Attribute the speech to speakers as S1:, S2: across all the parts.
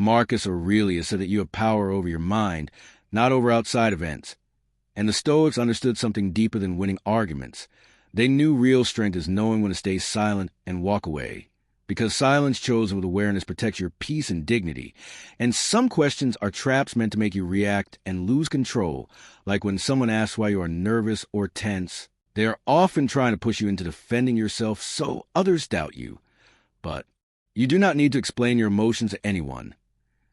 S1: Marcus Aurelius said that you have power over your mind, not over outside events. And the Stoics understood something deeper than winning arguments. They knew real strength is knowing when to stay silent and walk away, because silence chosen with awareness protects your peace and dignity. And some questions are traps meant to make you react and lose control, like when someone asks why you are nervous or tense. They are often trying to push you into defending yourself so others doubt you. But you do not need to explain your emotions to anyone.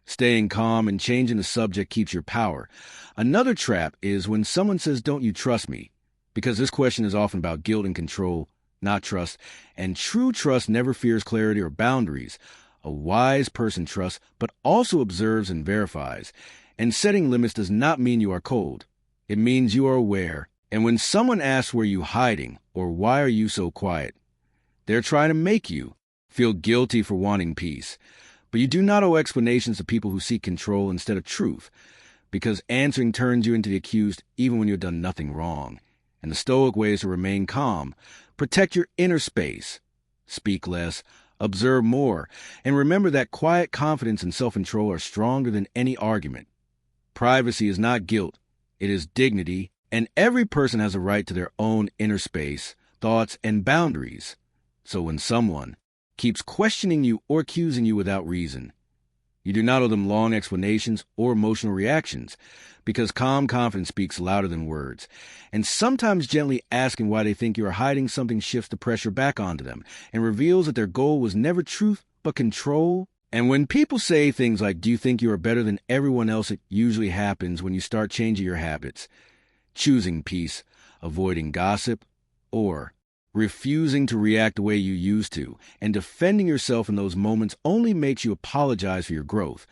S1: Staying calm and changing the subject keeps your power. Another trap is when someone says, "Don't you trust me?" Because this question is often about guilt and control, not trust. And true trust never fears clarity or boundaries. A wise person trusts, but also observes and verifies. And setting limits does not mean you are cold. It means you are aware. And when someone asks, "Were you hiding?" or "Why are you so quiet?" they're trying to make you feel guilty for wanting peace. But you do not owe explanations to people who seek control instead of truth, because answering turns you into the accused even when you've done nothing wrong. And the Stoic way is to remain calm, protect your inner space, speak less, observe more, and remember that quiet confidence and self-control are stronger than any argument. Privacy is not guilt, it is dignity, and every person has a right to their own inner space, thoughts, and boundaries. So when someone keeps questioning you or accusing you without reason, you do not owe them long explanations or emotional reactions, because calm confidence speaks louder than words. And sometimes gently asking why they think you are hiding something shifts the pressure back onto them and reveals that their goal was never truth but control. And when people say things like, "Do you think you are better than everyone else?" it usually happens when you start changing your habits, choosing peace, avoiding gossip, or refusing to react the way you used to. And defending yourself in those moments only makes you apologize for your growth.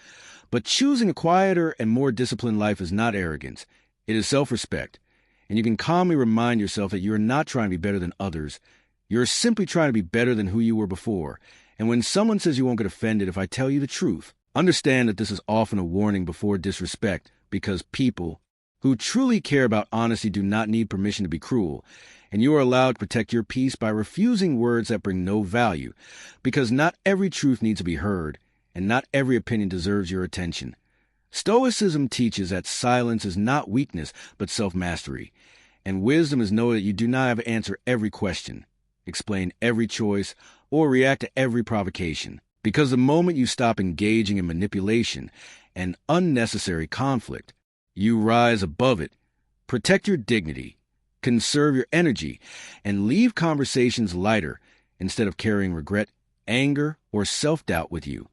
S1: But choosing a quieter and more disciplined life is not arrogance. It is self-respect. And you can calmly remind yourself that you are not trying to be better than others. You're simply trying to be better than who you were before. And when someone says you won't get offended if I tell you the truth, understand that this is often a warning before disrespect, because people who truly care about honesty do not need permission to be cruel. And you are allowed to protect your peace by refusing words that bring no value, because not every truth needs to be heard, and not every opinion deserves your attention. Stoicism teaches that silence is not weakness, but self-mastery. And wisdom is knowing that you do not have to answer every question, explain every choice, or react to every provocation. Because the moment you stop engaging in manipulation and unnecessary conflict, you rise above it. Protect your dignity, conserve your energy, and leave conversations lighter instead of carrying regret, anger, or self-doubt with you.